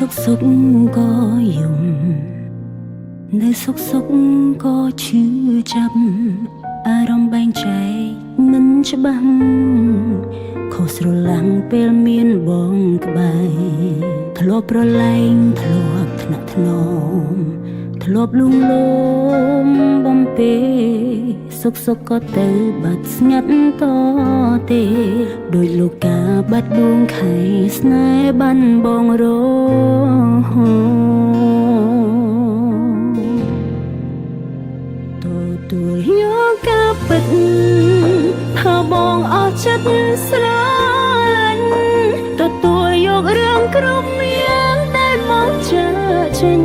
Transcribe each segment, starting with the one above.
សុខសុខក៏យំនៅសុខសុខក៏ឈឺចាប់អារម្មណ៍បែងចែកមិនច្បាស់ខុសស្រឡាំងពេលមានបងក្បែរធ្លាប់ប្រឡែងធ្លាប់ថ្នាក់ថ្នមធ្លាប់លួងលោមបំពេសុខសុខក៏ទៅបាត់ស្ងាត់តទេដោយលោកកាបាត់ដួងខែស្នេហ៍បានបងរទទួលយកការពិតថាបងអស់ចិត្តស្រឡាញ់ទទួលយករឿងគ្រប់យ៉ាងដែលមកចាចេញ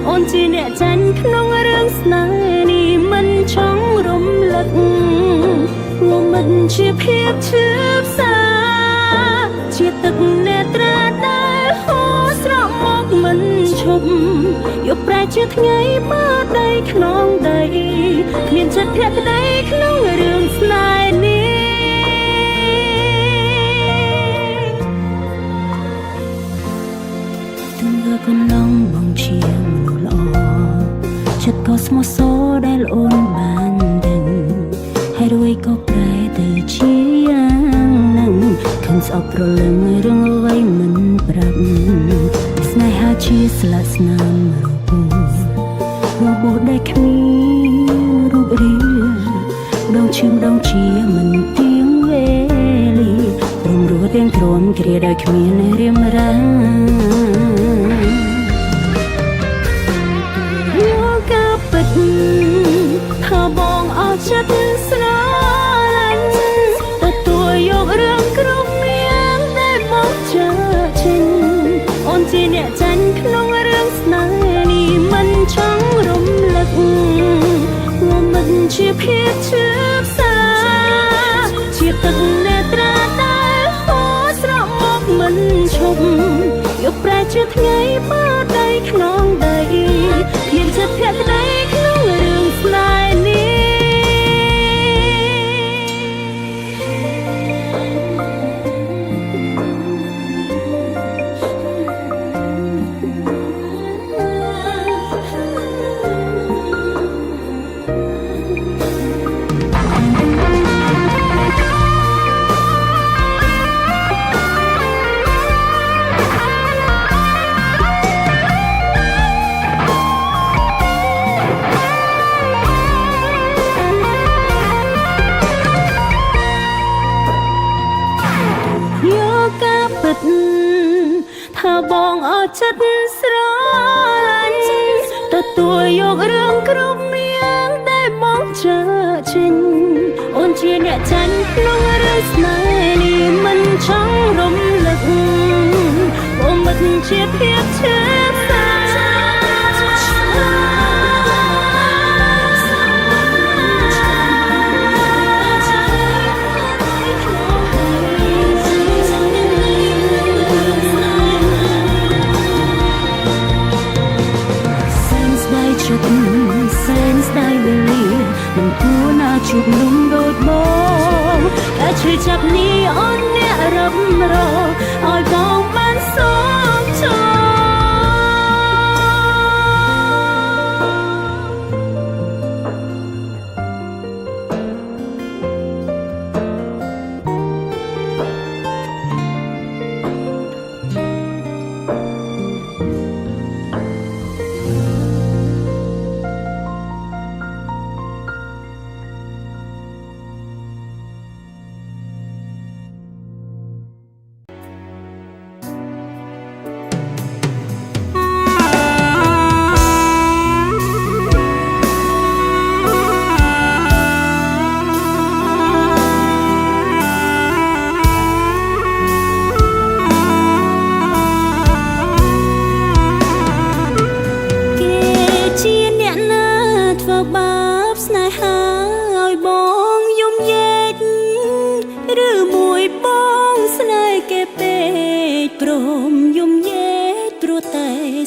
អូនជាអ្នកចាញ់ក្នុងរឿងស្នេហ៍នេះមិនចង់រំលឹកវាមិនជាភាពឈឺផ្សាជាទឹកអ្នកត្រាដែលហូរស្រក់មកមិនឈប់យកប្រែជាថ្ងៃមើលដីខ្នងដីគ្មានចិត្តភក្តីក្នុងរឿងស្នេហ៍នេះទាំងលើកន្លងបងជាមនុស្សល្អចិត្តក៏ស្មោះសរដែលអូនបានដឹងហើយរួយក៏ប្រែទៅជាយ៉ាងនឹងខឹងស្អប់ប្រលឹងរឿងអ្វីមិនប្រាប់ស្នេហាជាស្លាកស្នាមរបួសដែលគ្មានរូបរាងដងឈឺដងជាមិនទៀងវេលារំរួទាំងទ្រាំគ្រាដោយគ្មានរៀមរាយកការពិតថាបងអស់ចិត្តស្រឡាញ់ទទួលយករឿងគ្រប់យ៉ាងដែលមកចាចេញអូនជាអ្នកចាញ់ក្នុងរឿងស្នេហ៍នេះមិនចង់រំលឹកវាមិនជាភាពឈឺផ្សាជាទឹកអ្នកត្រាដែលហូរស្រក់មកមិនឈប់យកប្រែជាថ្ងៃមើលដីខ្នងដីមានចិត្តភក្តីក្នុងរឿងស្នេហ៍នេះថាបងអស់ចិត្តស្រឡាញ់ទទួលយករឿងគ្រប់យ៉ាងដែលបងចាចេញអូនជាអ្នកចាញ់ក្នុងរឿងស្នេហ៍នេះមិនចង់រំលឹកអូនមិនជាភាពឈឺផ្សាសែនស្ដាយវេលាមិនគួរណាជួបលំដូចបងតែឈឺចាប់នេះអូនអ្នករំរឲ្យបងបានសូមចោ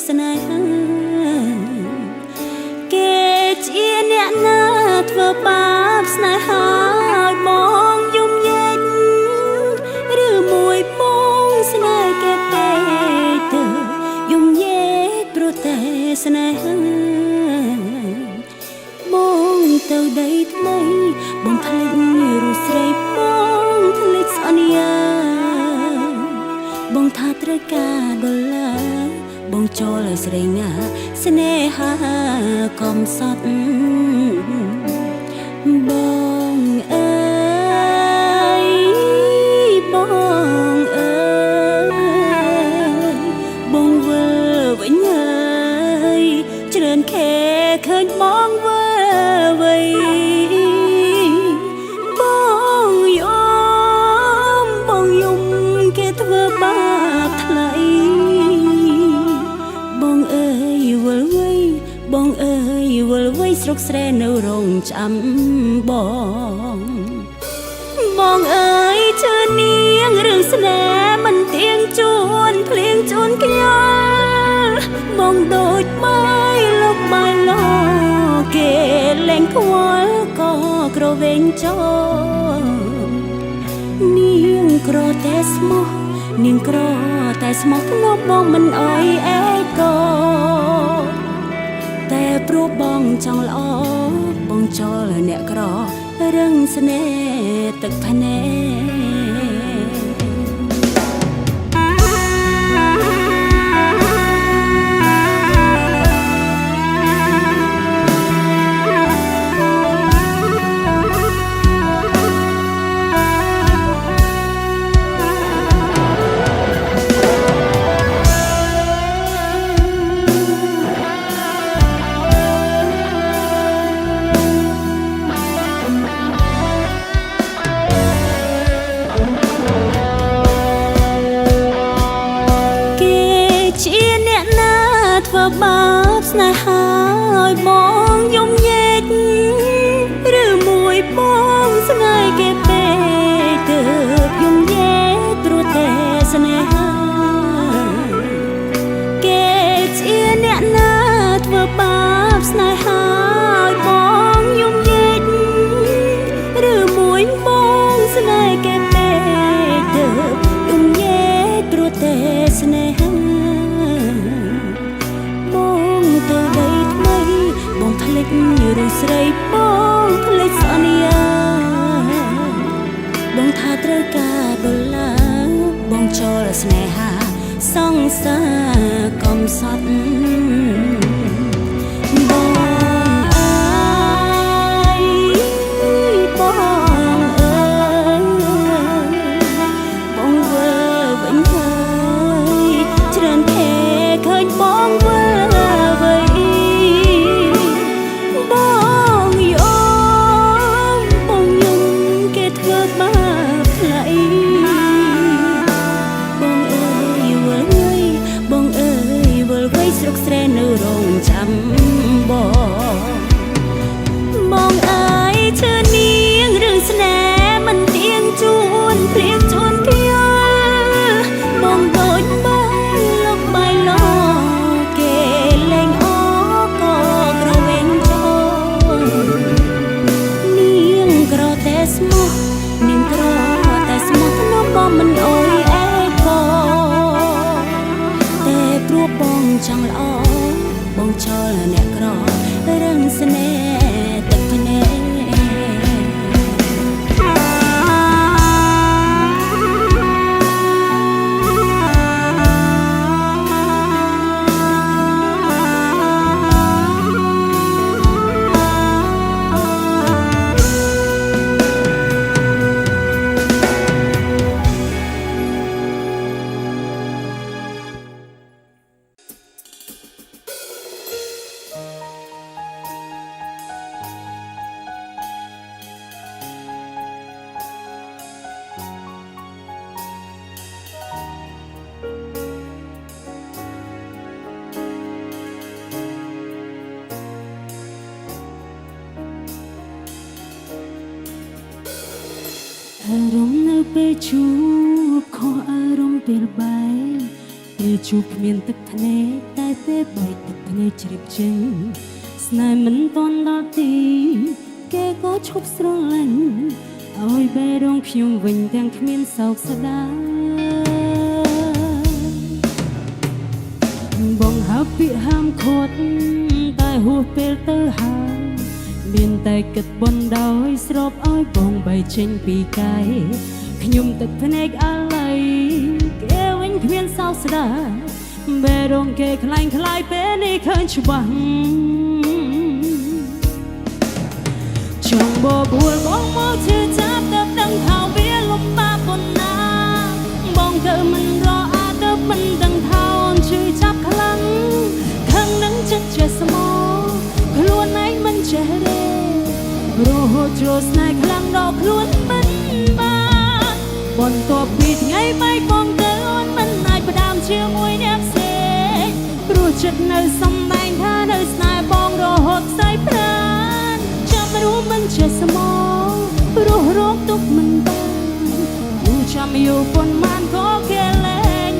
ស្នេហាគេជាអ្នកណាធ្វើបាបស្នេហាឲ្យបងយំយេកឬមួយបងស្នេហ៍គេពេកទៅយ បងភ្លេចរូបស្រីបងភ្លេចស្អនយ៉ាបងថាត្រូវការដុល្លារបងចូលឲ្យស្រីងាស្នេហាកំសត់បងអើយបងអើយបងវិលវិញហើយច្រើនខែឃើញបងវិលវិញបងយំគេធ្វើបាបថ្លៃបងអើយវិលវៃបងអើយវិលវៃស្រុកស្រែនៅរងចាំបងបងអើយជឿនាងរឿងស្នេហ៍មិនទៀងជួនភ្លៀងជូនខ្យល់បងដូចបាយលោកបាយលោកគេលែងខ្វល់ក៏ក្រវែងចូលនាងក្រតែស្មោះនាងក្រតែស្មោះធ្នប់បងមិនអោយអែកោតែព្រោះបងចង់ល្អបងចូលអ្នកក្ររឹងស្នេហ៍ទឹកភ្នែធ្វើបាបស្នេហាឲ្យបងយំញែកឬមួយបងស្ងាយគេពេកទើបយំញែកព្រោះតែស្នេហាគេជាអ្នកណាធ្វើបាបស្នេហាឲ្យបងយំញែកឬមួយបងស្នេហ៍គេពេកទើបយំញែកព្រោះតែស្នេហាទៅដីថ្មីបងភ្លេចរូបស្រីបងភ្លេចស្អនយ៉ាបងថាត្រូវការដុល្លារបងចូលស្នេហាសង្សារកំសត់បងអើយបងអើយបងវិលវិញហើយច្រើនខែឃើញបងវិលស្រុកស្រែនៅរងចាំបងអើយជឿនាងរឿងស្នេហ៍មិនទៀងជួនភ្លៀងជូនខ្យល់បងដូចបាយលោកបាយលោកគេលែងអក៏ក្រវែងចូលនាងក្រតែស្មោះនាងក្រតែស្មោះធ្នប់បងមិនអោយអែកោតែព្រោះបងចង់ល្អបងចូលអ្នកក្ររឹងស្នេហ៍ទឹកភ្នែកអារម្មណ៍នៅពេលជួបខុសអារម្មណ៍ពេលបែកពេលជួបគ្មានទឹកភ្នែកតែពេលបែកទឹកភ្នែកជ្រាបចេញស្នេហ៍មិនទាន់ដល់ទីគេក៏ឈប់ស្រឡាញ់ឲ្យបែររងខ្ញុំវិញទាំងគ្មានសោកស្ដាយបងហើបពាក្យហាមឃាត់តែហួសពេលទៅហើយ មានតែគិតបនដោយស្របឲ្យបងបីចេញពីកាយខ្ញុំទឹកភ្នែកអាឡ័យគេវិញគ្មានសោកស្ដាយបែរងគេខ្លាញ់ខ្លាយពេលនេះឃើញច្បាស់ចង់បបួលបងមកឈឺចាប់ទៅដឹងថាវាលំបាកប៉ុណ្ណាបងទៅមិនរកអាទៅមិនដឹងថាអូនឈឺចាប់ខ្លាំងខាងនឹងចិត្តជាស្មោខ្លួនឯងមិនចេះទេរហូតជ្រុលស្នេហ៍ខ្លាំងដល់ខ្លួនមិនបានបន្ទាប់ពីថ្ងៃបែកបងទៅអូនមិនអាចផ្ដាំជាមួយអ្នកផ្សេងព្រោះចិត្តនៅសំដែងថានៅស្នេហ៍បងរហូតស្អីប្រានចាំรู้មិនចេះស្មោព្រោះរកទុកមិនបានគូចាំយូរប៉ុន្មានក៏គេលែង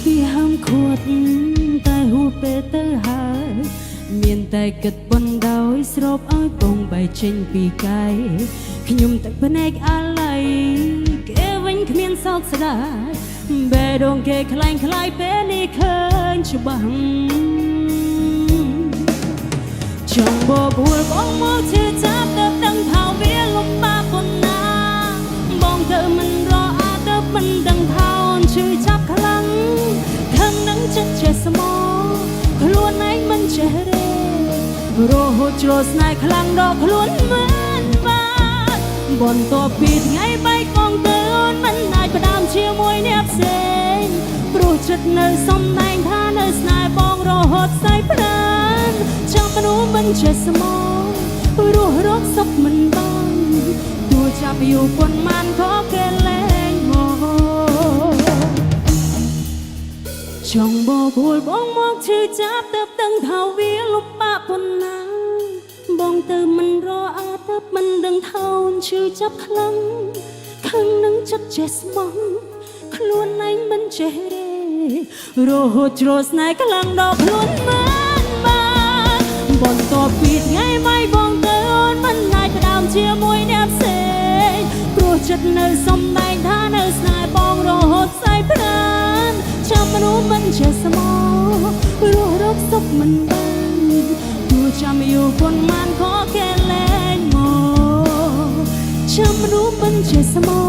ពីហាមខួតតែហួសពេលទៅហើយមានតែគិតបនដោយស្របឲ្យបងបែកចេញពីកាយខ្ញុំតែភ្នែកអាឡ័យគេវិញគ្មានសោកស្ដាយបែរងគេខ្លាញ់ខ្លាយពេលនេះឃើញច្បាស់ចង់បបួលបងមកឈឺចាប់ទៅដឹងថាវាលំបាកប៉ុណ្ណាបងទៅមិនរកអាទៅមិនដឹងថាអូនឈឺចាប់ខ្លាំងខាងនឹងចិត្តជាស្មោខ្លួនឯងមិនចេះទេរហូតជ្រុលស្នេហ៍ខ្លាំងដល់ខ្លួនមិនបានបន្ទាប់ពីថ្ងៃបែកបងទៅអូនមិនអាចផ្ដាំជាមួយអ្នកផ្សេងព្រោះចិត្តនៅសំដែងថានៅស្នេហ៍បងរហូតស្អីប្រានចាំមនុស្សមិនចេះស្មោព្រោះរកសុខមិនបានទោះចាប់យូរប៉ុន្មានក៏គេលែងមកចង់បបួលបងមកឈឺចាប់ទៅដឹងថាវាលំបាកប៉ុណ្ណាបងទៅមិនរកអាទៅមិនដឹងថាអូនឈឺចាប់ខ្លាំងខាងនឹងចិត្តចេះស្មោះខ្លួនឯងមិនចេះទេរហូតជ្រុលស្នេហ៍ខ្លាំងដល់ខ្លួនមិនបានបន្ទាប់ពីថ្ងៃបែកបងទៅអូនមិនអាចផ្ដាំជាមួយអ្នកផ្សេងព្រោះចិត្តនៅសំដែងថានៅស្នេហ៍បងរហូតស្អីប្រានចាំមនុស្សមិនចេះស្មោព្រោះរកសុខមិនបានទោះចាំយូរប៉ុន្មានក៏គេលែងមកចាំមនុស្សមិនចេះស្មោ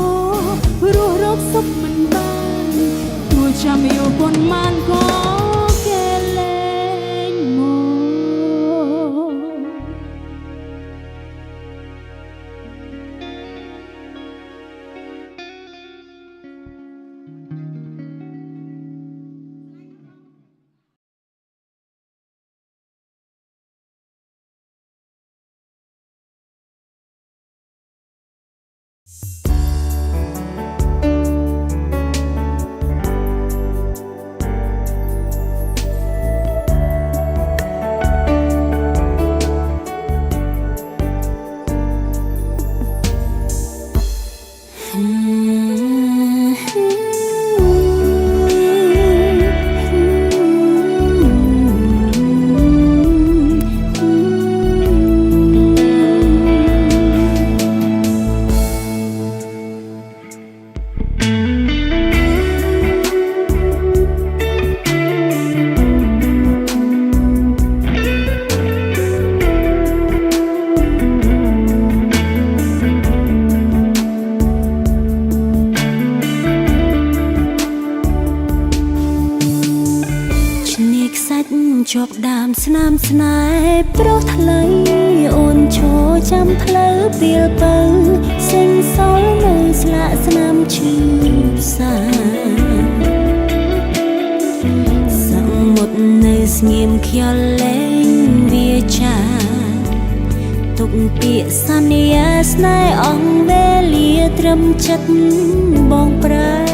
ព្រោះរកសុខមិនបានទោះចាំយូរប៉ុន្មានក៏គេលែងមក ជាប់ដើមស្នាមស្នេហ៍ប្រុសថ្លៃអូនឈរចាំផ្លូវពេលបើសេងសល់នៅស្លាកស្នាមឈឺផ្សាសមុទ្រនៅស្ងៀមខ្យល់លែងវាចាទុកពាក្យសន្យាស្នេហ៍អង្វេលាត្រឹមចិត្តបងប្រែ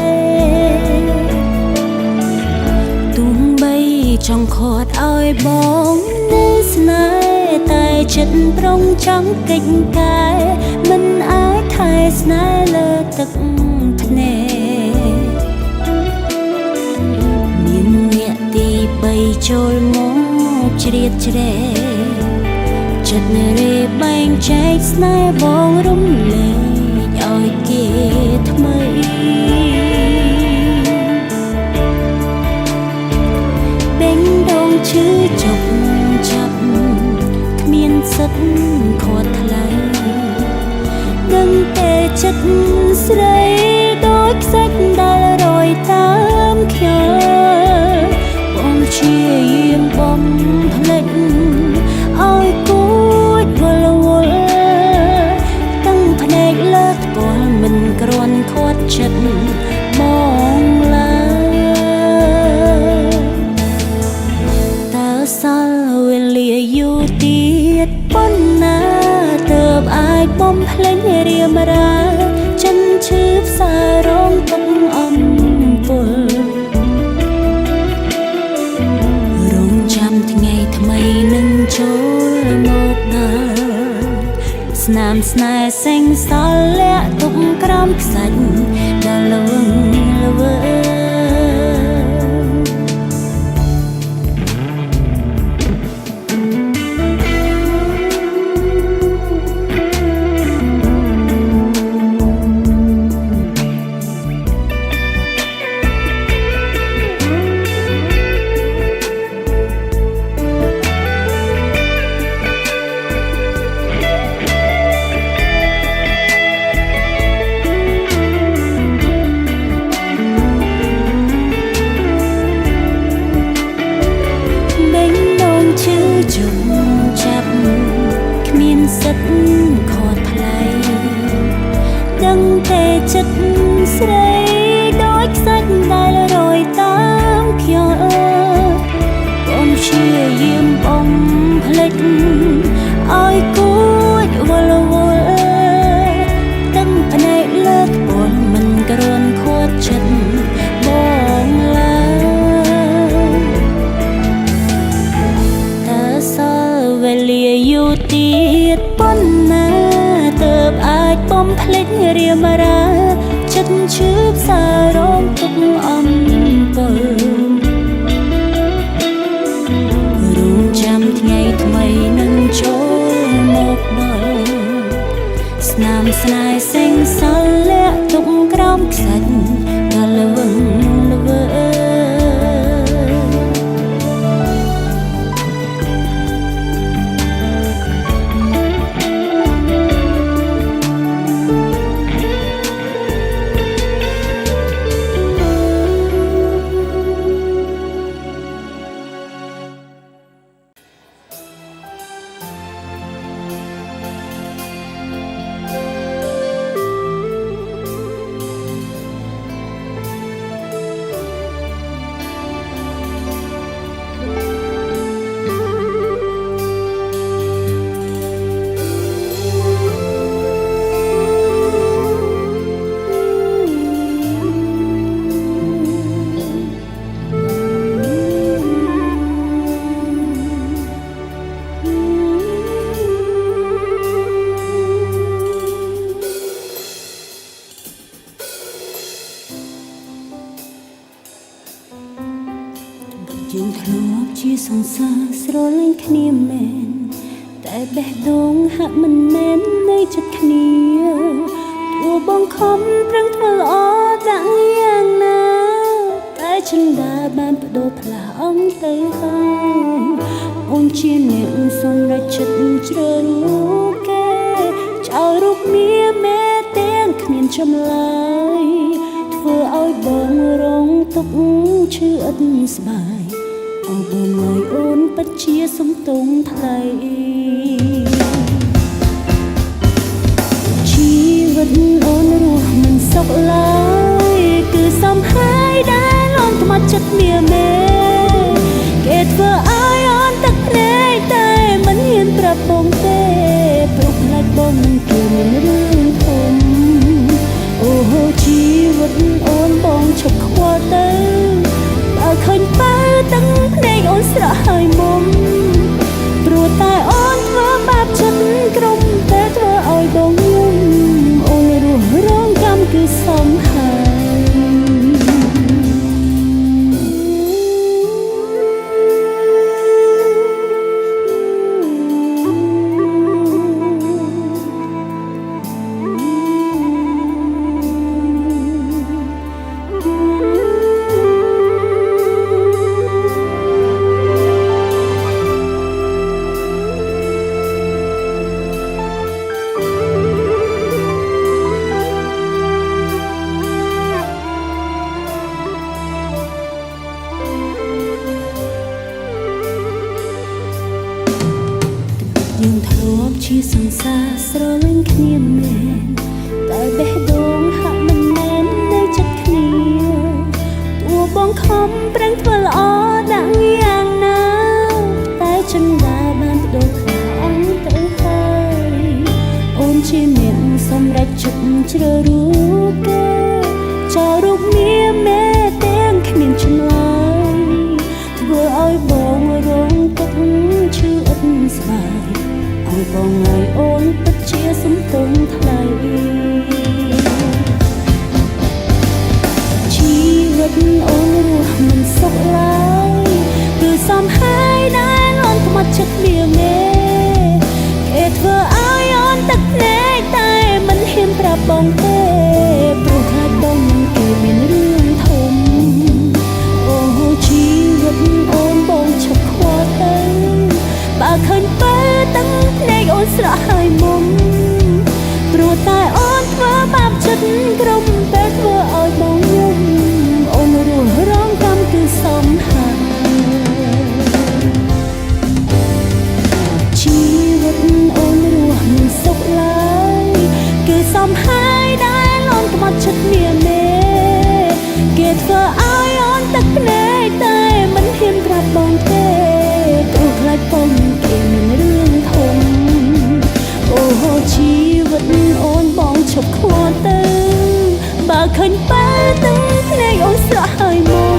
ចង់ខត់ឲ្យបងនៅស្នេហ៍តែចិត្តប្រុងចង់កិច្ចកាយមិនអាចថែស្នេហ៍លើទឹកភ្នែក ចូលមកជ្រៀតជ្រែកចិត្តរេបែងចែកស្នេហ៍បងរំលែកឲ្យគេថ្មីបេងដូងឈឺចុកចាប់គ្មានសិទ្ធខាត់ថ្លៃនឹងតែចិត្តស្រីដូចខ្សាច់ដែលរយតាមខ្ញុំបងជាយាមបំភ្លេចឲ្យគួចវល់វល់តាំងភ្នែកលើកទល់មិនគ្រាន់ខាត់ចិត្តបងឡើយតើសល់វេលាយូរទៀតប៉ុណ្ណាទើបអាចបំភ្លេចរៀមរាចិនឈឺផ្សារងទុកអំពុលរងចាំថ្ងៃថ្មីនឹងចូលមកដល់ស្នាមស្នេហ៍សេងសល់លាក់ទុកក្រោមខ្សាច់ដល់ល្វឹងល្វើសិទ្ធខាត់ថ្លៃដឹងតែចិត្តស្រីដូចខ្សាច់ដែលរយតាមខ្ញុំបងជាយាមបំភ្លេចឲ្យគួចវល់វល់ទាំងភ្នែកលើកពលមិនគ្រាន់ខាត់ចិត្តបងឡើយតើសល់វេលាយូរទៀតប៉ុណ្ណាទើបអាចបំភ្លេចរៀមរាចិត្តឈឺផ្សារងទុកអំពុលរងចាំថ្ងៃថ្មីនឹងចូលមកដល់ស្នាមស្នេហ៍សេងសល់លាក់ទុកក្រោមខ្សាច់ដល់ល្វឹងល្វើយើងធ្លាប់ជាសង្សារស្រលាញ់គ្នាមែនតែបេះដូងហាក់មិនមែននៅចិត្តគ្នាព្រោះបងខំប្រឹងធ្វើល្អដាក់យ៉ាងណាតែចិនដាបានបដូរផ្លាស់អង្គទៅហើយអូនជាអ្នកសម្រេចចិត្តជ្រើសរើសគេចោលរូបមាមេទាំងគ្មានចម្លើយធ្វើឲ្យបងរងទុកឈឺអត់ស្បាយអរបងឲ្យអូនពិតជាសំទោសថ្លៃជីវិតអូនរស់មិនសុខឡើយគឺសំហើយដែលអូនថ្មាត់ចិត្តមាមេគេធ្វើឲ្យអូនទឹកភ្នែកតែមិនហ៊ានប្រាប់បងទេព្រោះខ្លាចបងមិនគិតមានរឿងធំអូហូជីវិតអូនបងឈប់ខ្វល់ទៅបើឃើញបើទាំងភ្នែកអូនស្រក់ហើយមុំព្រោះតែអូនធ្វើបាបចិត្តក្រុមតែធ្វើឲ្យបងយំអូនរស់រងកម្មគឺសំហើយ យើងធ្លាប់ជាសង្សារស្រលាញ់គ្នាមែនតែបេះដូងហាក់មិនមែននៅចិត្តគ្នាទោះបងខំប្រឹងធ្វើល្អដាក់យ៉ាងណាតែចិនដាបានបដូរខ្លះអស់ទៅហើយអូនជាអ្នកសម្រេចចិត្តជ្រើសរើសគេចោលរូបនាមមេទាំងគ្មានឆ្លើយធ្វើឲ្យបងរងទុក្ខឈឺអត់ស្បាយឲ្យបងឲ្យអូនពិតជាសំទោសថ្លៃជីវិតអូនរស់មិនសុខឡើយគឺសំហើយដែលអូនខ្មាត់ចិត្តវាមេគេធ្វើឲ្យអូនទឹកភ្នែកតែមិនហ៊ានប្រាប់បងទេព្រោះខ្លាចបងនឹងគេមានរឿងធំអូជីវិតអូនបងឈប់ខ្វល់ទៅបើឃើញពេលទឹកភ្នែកអូនស្រក់ហើយមុំព្រោះតែអូនធ្វើបាបចិត្តក្រុមពេលធ្វើឲ្យបងយំអូនរស់រងកម្មគឺសំហើយជីវិតអូនរស់មិនសុខឡើយគឺសំហើយដែលអូនខ្មាត់ចិត្តមានមេគេធ្វើឲ្យអូនទឹកភ្នែកតែមិនហ៊ានប្រាប់បងទេព្រោះខ្លាចបងគេមានរឿងធំអូជីវិតអូនបងឈប់ខ្វល់ទៅបើឃើញពេលទឹកភ្នែកអូនស្រក់ហើយមុំ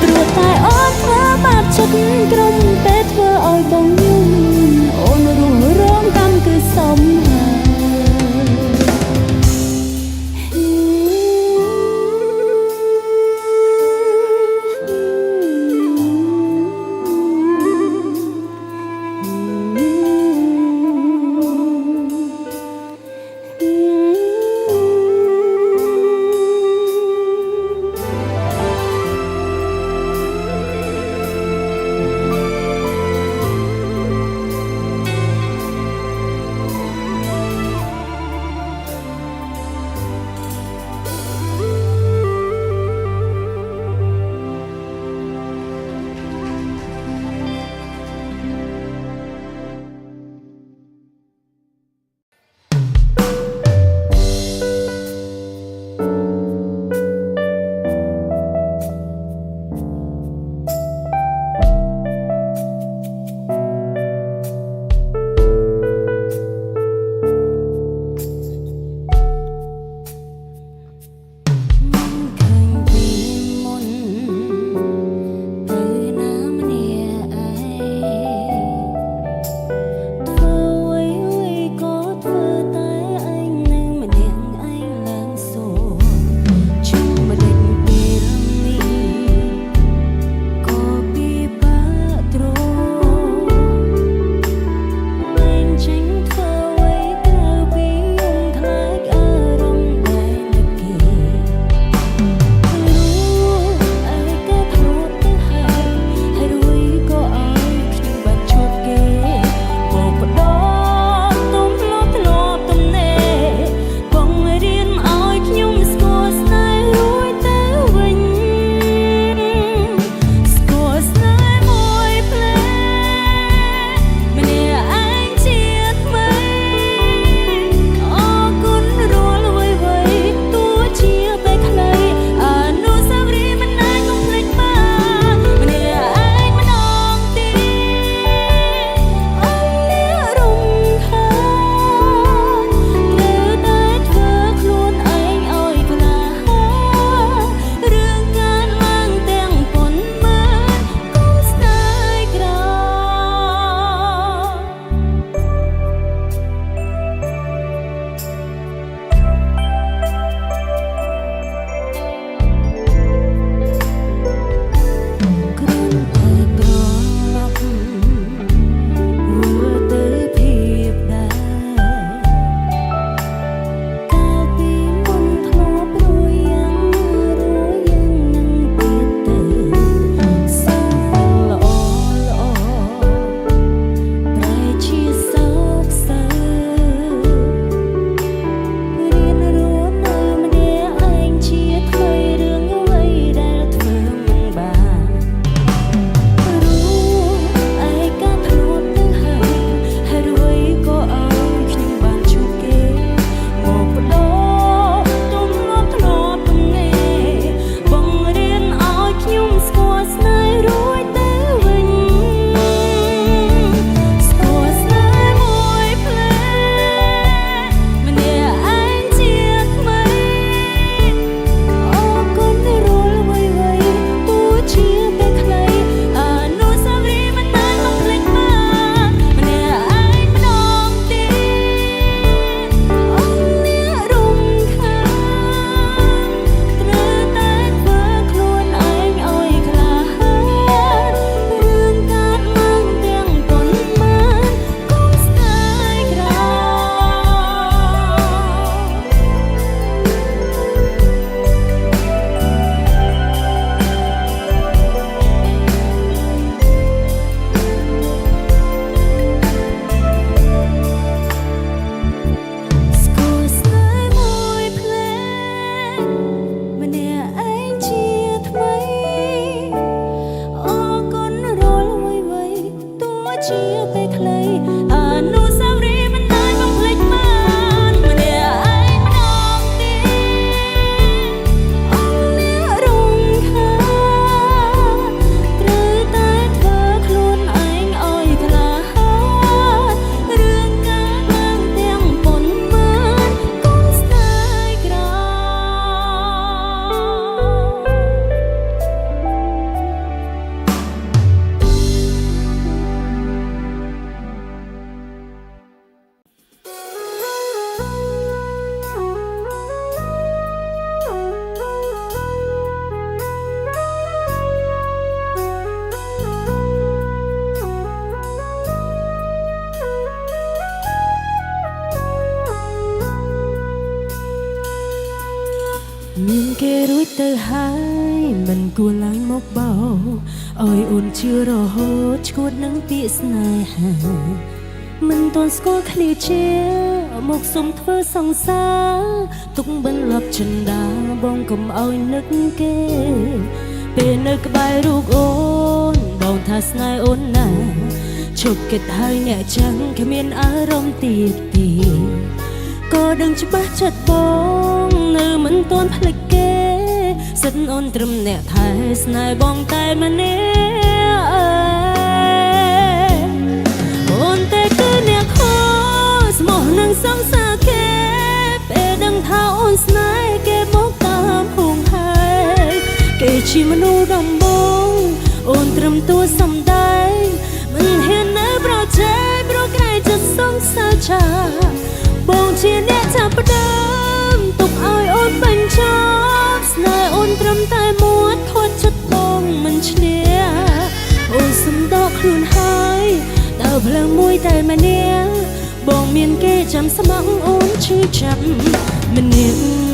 ព្រោះតែអូនធ្វើបាបចិត្តក្រុមពេលធ្វើឲ្យបងយំអូនរស់រងកម្មគឺសំហើយ អើយអូនជឿរហូតឈួតនឹងពាក្យស្នេហាមិនទាន់ស្គាល់គ្នាជាមកសុំធ្វើសង្សារទុកបន្លប់ចិនដាបងកុំអោយនឹកគេពេលនៅក្បែររូបអូនបងថាស្នេហ៍អូនណាឈប់គិតហើយអ្នកចាំគ្មានអារម្មណ៍ទៀតទេក៏ដឹងច្បាស់ចិត្តបងនៅមិនទាន់ភ្លេចគេសិនអូនត្រឹមអ្នកថែស្នេហ៍បងតែម្នាក់អូនតែគឺអ្នកខុសស្មោះនឹងសង្សារគេពេលដឹងថាអូនស្នេហ៍គេមកតាមហួងហែគេជាមនុស្សដំបងអូនត្រឹមតួសំដែងមិនហ៊ាននៅប្រជែងព្រោះក្រែងចិត្តសង្សារចាបងជាអ្នកចាប់ផ្ដើមទុកឲ្យអូនបញ្ចប់ស្នេហ៍អូនត្រឹមតែមួតខួតចិត្តបងមិនឈ្នះអូនសំដកខ្លួនហើយដើរភ្លើងមួយតែម្នាក់បងមានគេចាំស្មោះអូនឈឺចាប់ម្នាក់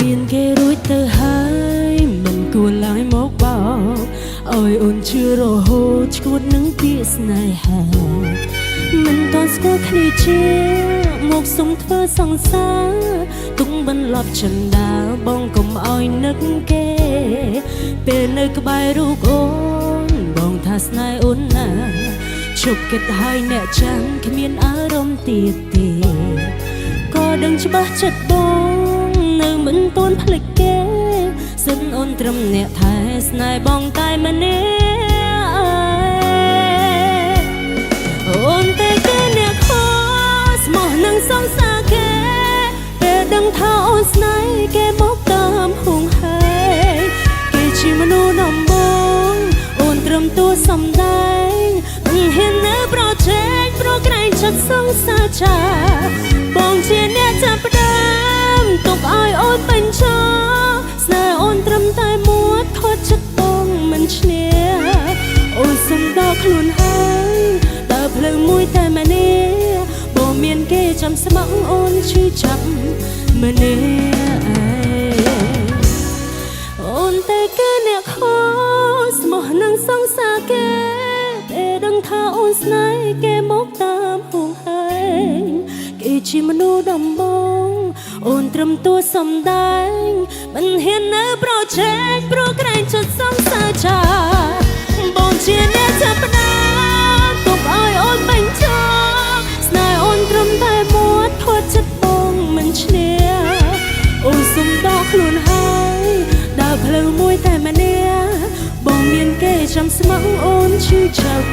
មានគេរួចទៅហើយមិនគួរឡើយមកបោកអើយអូនជឿរហូតឈួតនឹងពាក្យស្នេហាមិនតន់ស្គាល់គ្នាជាមកសុំធ្វើសង្សារទុកបន្លប់ចិនដាបងកុំអោយនឹកគេពេលនៅក្បែររូបអូនបងថាស្នេហ៍អូនណាឈប់គិតហើយអ្នកចាំគ្មានអារម្មណ៍ទៀតទេក៏ដឹងច្បាស់ចិត្តបងនៅមិនទាន់ភ្លេចគេសិនអូនត្រឹមអ្នកថែស្នេហ៍បងតែម្នាក់អូនតែគឺអ្នកខុសស្មោះនឹងសង្សារគេពេលដឹងថាអូនស្នេហ៍គេមកតាមហួងហែគេជាមនុស្សដំបងអូនត្រឹមតួសំដែងមិនហ៊ាននៅប្រជែងព្រោះក្រែងចិត្តសង្សារចាបងជាអ្នកចាប់ផ្ដើមទុកឲ្យអូនបញ្ចប់ស្នេហ៍អូនត្រឹមតែមួតខត់ចិត្តបងមិនឈ្នះអូនសំដកខ្លួនហើយដើរភ្លើងមួយតែម្នាក់បងមានគេចាំស្មោះអូនឈឺចាប់ម្នាក់អូនតែគឺអ្នកខុសស្មោះនឹងសង្សារគេពេលដឹងថាអូនស្នេហ៍គេមកតាមហួងហែងគេជាមនុស្សដំបងអូនត្រឹមតួសំដែងមិនហ៊ាននៅប្រជែងព្រោះក្រែងចិត្តសង្សារចាបងជាអ្នកចាប់ផ្ដើមទុកឲ្យអូនបញ្ចប់ស្នេហ៍អូនត្រឹមតែមួតខួតចិត្តបងមិនឈ្នះអូនសុំដកខ្លួនហើយដើរភ្លើងមួយតែម្នាក់បងមានគេចាំស្មោះអូនឈឺចាប់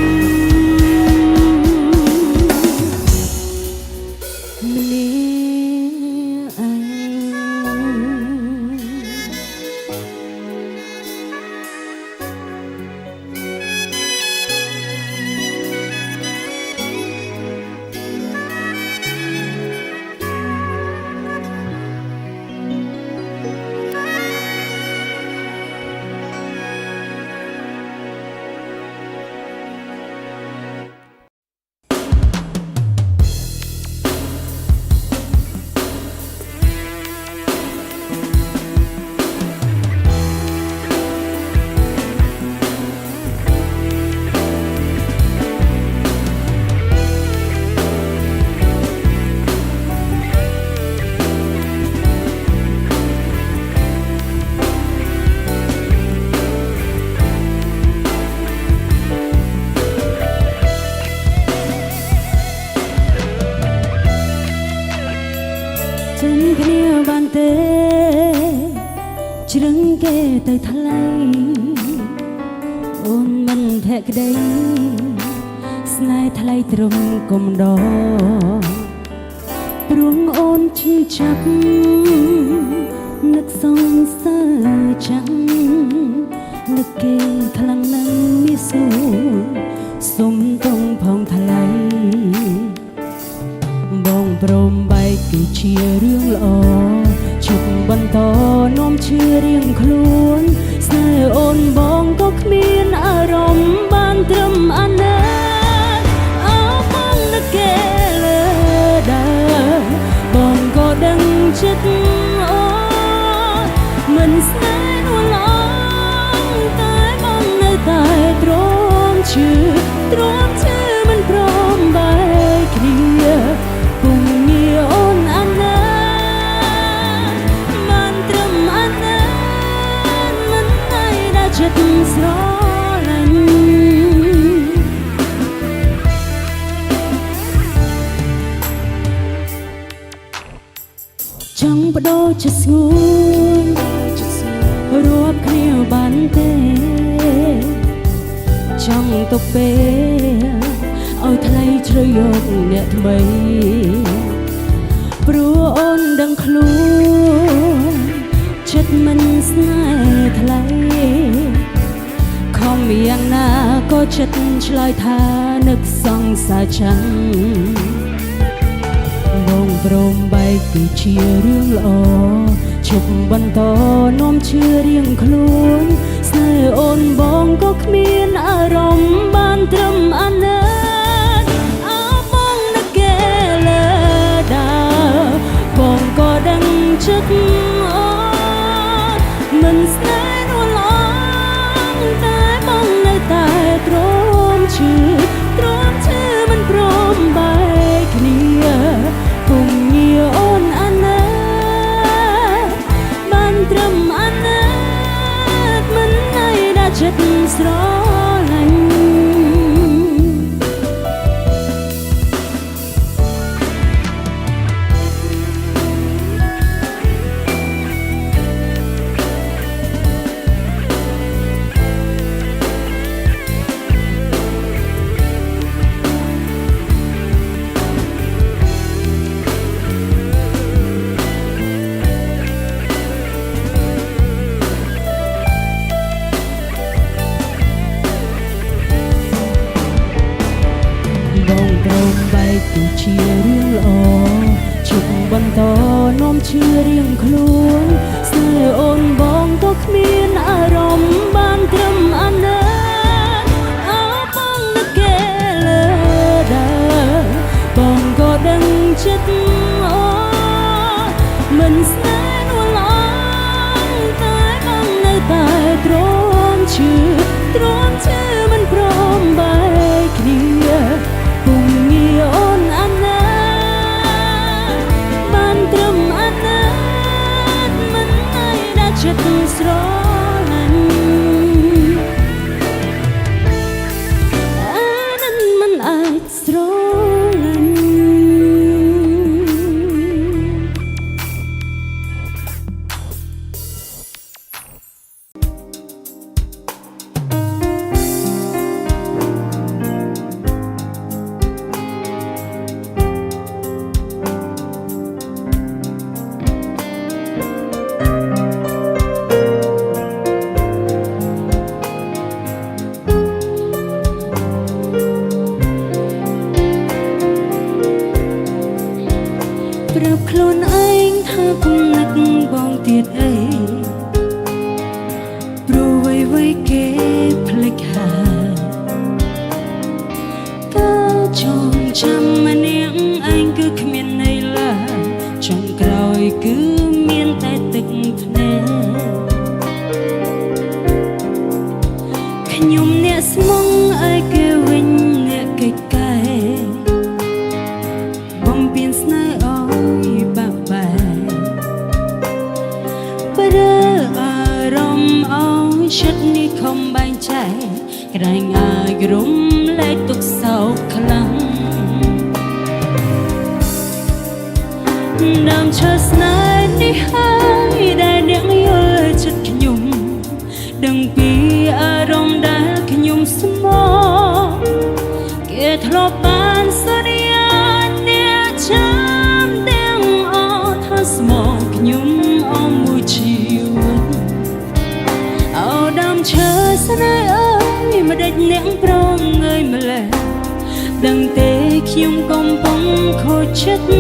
ជ្រឹងគេទៅថ្លៃអូនមិនភក្តីស្នេហ៍ថ្លៃត្រង់កុំដកព្រោះអូនឈឺចាប់នឹកសងសើចាំងនឹកគេខ្លាំងណាស់មានសួរសុំតងផងថ្លៃបងព្រមបែក គឺជារឿងល្អជប់បន្តនាំឈឺរៀងខ្លួនស្នេហ៍អូនបងក៏គ្មានអារម្មណ៍បានត្រឹមអាណិតអើបងនឹកគេលើដែរបងក៏ដឹងចិត្តអូមិនស្នេហ៍នួនអងតែបងនៅតែទ្រាំឈឺមិនព្រមបែកគ្នាពុំងារអូនអាណិតបានត្រឹមអាណិតមិនតែដល់ចិត្តស្រឡាញ់ចង់បដូរចិត្តស្ងួនរាប់គ្នាបានទេចង់ទៅពេលឲ្យថ្លៃជ្រៅយកអ្នកថ្មីព្រោះអូនដឹងខ្លួនចិត្តមិនស្នេហ៍ថ្លៃខំយ៉ាងណាក៏ចិត្តឆ្លើយថានឹកសង្សារចឹងបងព្រមបែកគឺជារឿងល្អជប់បន្តនាំឈឺរៀងខ្លួនស្នេហ៍អូនបងក៏គ្មានអារម្មណ៍បានត្រឹមអាណិតអើបងនឹកគេលើដែរបងក៏ដឹងចិត្តអូមិនស្នេហ៍នួនអងតែបងនៅតែទ្រាំឈឺមិនព្រមបែកគ្នាពុំងារអូនអាណិតត្រឹមអាណិតមិននៅដល់ចិត្តស្រឡាញ់គឺជារឿងល្អជប់បន្តនាំឈឺរៀងខ្លួនស្នេហ៍អូនបងក៏គ្មានអារម្មណ៍បានត្រឹមអាណិតអើបងនឹកគេលើដែរបងក៏ដឹងចិត្តអូមិនស្នេហ៍នួនអងតែបងនៅតែទ្រាំឈឺមិនព្រមបែកគ្នាពុំងារអូនអាណិតបានត្រឹមអាណិតមិននៅដល់ចិត្តស្រឡាញ់អាណិតមិនអាចស្រឡាញ់ប្រាប់ខ្លួនឯងថាគុំនឹកបងទៀតអីព្រោះអ្វីគេភ្លេចហើយក៏ចងចាំម្នាក់ឯងគឺគ្មានន័យឡើយចុងក្រោយគឺមានតែទឹកភ្នែកខ្ញុំអ្នកស្មងឯគេវិញអ្នកគេកែបំពេញស្នេហ៍ចិត្តនេះខំបែងចែកក្រែងអាចរំលែកទុកសោកខ្លាំងដើមឈើស្នេហ៍នេះហើយដែលអ្នកយល់ចិត្តខ្ញុំដឹងពីអារម្មណ៍ដែលខ្ញុំស្មោះគេធ្លាប់បានសន្យាអ្នកចាំទាំងអស់ថាស្មោះខ្ញុំអស់មួយជីវិតដើមឈើស្នេហ៍អើយមិនដេចអ្នកប្រងងើយម្លេះដឹងទេខ្ញុំកំពុងខូចចិត្ត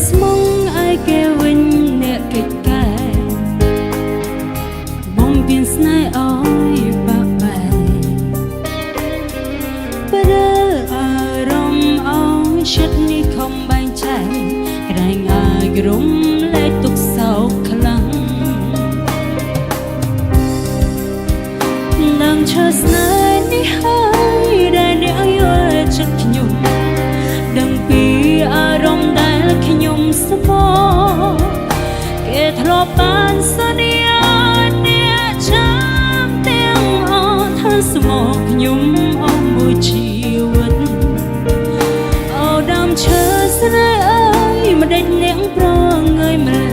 ស្មងឲ្យគេវិញអ្នកកិច្ចកែបងពៀនស្នេហ៍អើយបាក់បែកប្រើអារម្មណ៍អើយចិត្តនេះខំបែងចែកក្រែងឲ្យក្រុមលែកទុកសោកខ្លាំងនឹងឈើស្នេហ៍នេះហើយដែលអ្នកយល់ចិត្តខ្ញុំដឹងពីអារម្មណ៍ដែលខ្ញុំស្មោគេធ្លាប់បានសន្យាអ្នកចាំទាំងអស់ថាស្មោខ្ញុំអស់មួយជីវិតអូដើមឈើស្នេហ៍អើយមិនដេចអ្នកប្រងើយម្ល៉េះ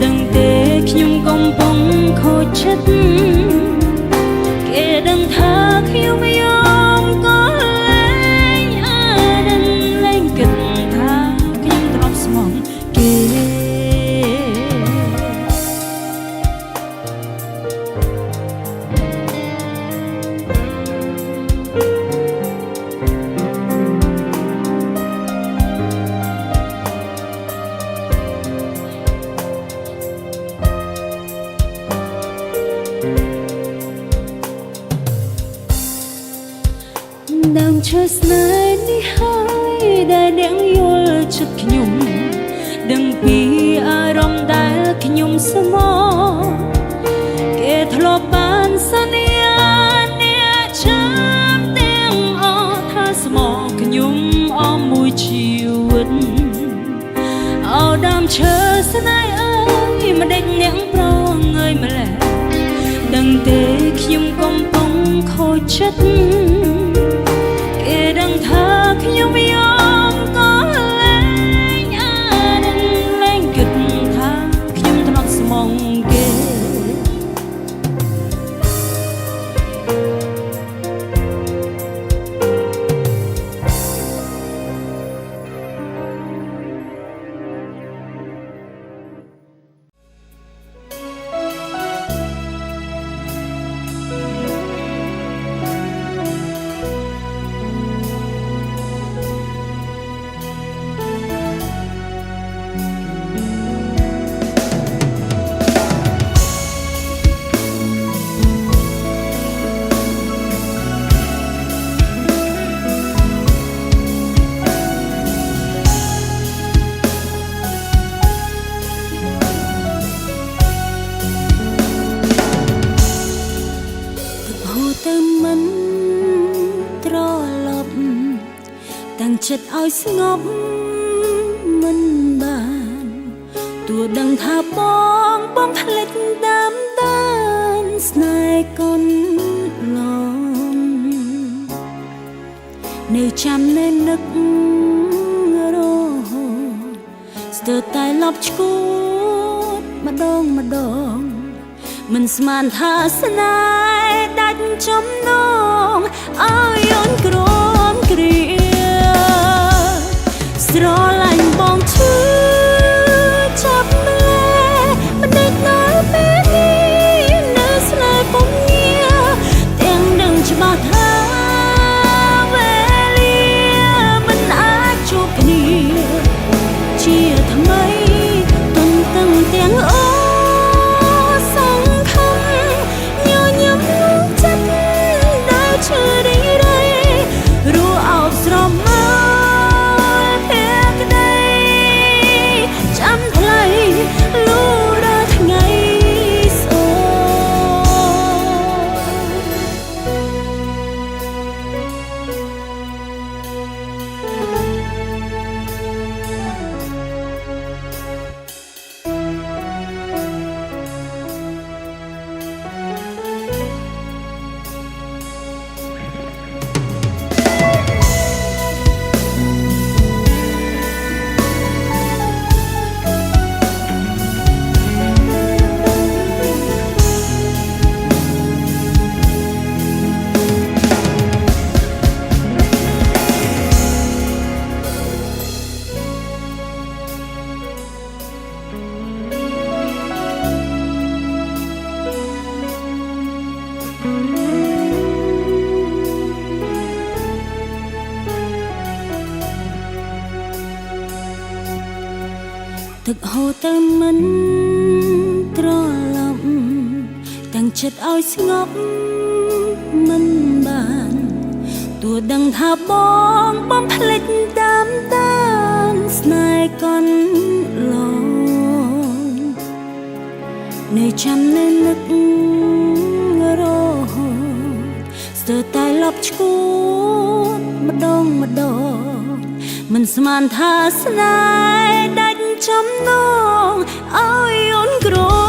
ដឹងទេខ្ញុំកំពុងខូចចិត្តគេដឹងថាខ្ញុំយอมក៏លែងអារិនលែងគិតថាខ្ញុំទ្រព្យស្មងគេដើមឈើស្នេហ៍នេះហើយដែលអ្នកយល់ចិត្តខ្ញុំដឹងពីអារម្មណ៍ដែលខ្ញុំស្មោគេធ្លាប់បានសន្យាអ្នកចាំទាំងអស់ថាស្មោខ្ញុំអស់មួយជីវិតអូដើមឈើស្នេហ៍អើយមិនដេចអ្នកប្រងើយម្ល៉េះដឹងទេខ្ញុំកំពុងខូចចិត្តគេដឹងថាខ្ញុំយอมក៏លែងអារិនលែងគិតថាខ្ញុំទ្រព្យស្មងគេទៅមិនត្រឡប់តាំងចិត្តឲ្យស្ងប់មិនបានទោះដឹងថាបងផ្លិចដើមដានស្នេហ៍កូនឡងនៅចាំនៅនឹករហូតស្ទើរតែលប់ឈួតម្ដងមិនស្មានថាស្នេហ៍ដាច់ចំណងឲ្យអូនក្រំគ្រាស្រឡាញ់បងឈឺចាប់ម្លេះមិនដេចដល់ពេលនេះនៅស្នេហ៍ពុំញាទាំងដឹងច្បាស់ថាវេលាមិនអាចជួបគ្នាជាថ្មីទុនតឹងទាំងអូឈឺរីរៃរੂអោបស្រមើលភក្តី ទឹកហូរទៅមិនត្រឡប់ទាំងចិត្តឲ្យស្ងប់មិនបានទោះដឹងថាបងបំភ្លេចតាមដានស្នេហ៍កន់ឡងនៅចាំនៅនឹករហូតស្ទើរតែលប់ឈួតម្ដងមិនស្មានថាស្នេហ៍ដាច់ចំណងឲ្យអូនក្រ